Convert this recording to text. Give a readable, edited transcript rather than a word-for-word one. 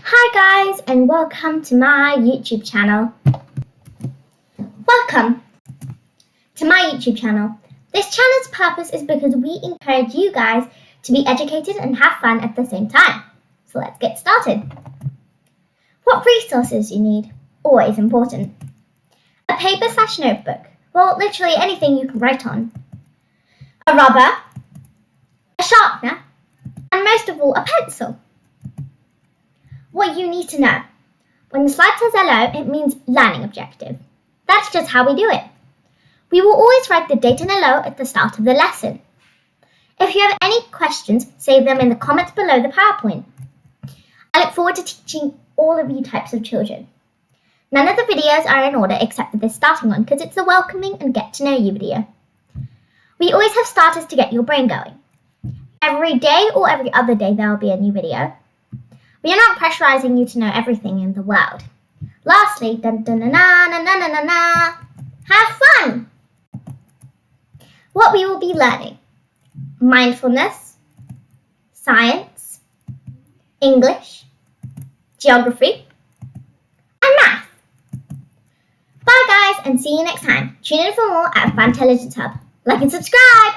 Hi guys, and welcome to my YouTube channel. Welcome to my YouTube channel. This channel's purpose is because we encourage you guys to be educated and have fun at the same time. So let's get started. What resources you need? Always important. A paper/notebook. Well, literally anything you can write on. A rubber, a sharpener, and most of all, a pencil. What you need to know. When the slide says hello, it means learning objective. That's just how we do it. We will always write the date and hello at the start of the lesson. If you have any questions, save them in the comments below the PowerPoint. I look forward to teaching all of you types of children. None of the videos are in order except for this starting one because it's a welcoming and get to know you video. We always have starters to get your brain going. Every day or every other day there will be a new video. We are not pressurizing you to know everything in the world. Lastly, have fun! What we will be learning: mindfulness, science, English, geography, and math. Bye guys, and see you next time. Tune in for more at FunTelligence Hub. Like and subscribe!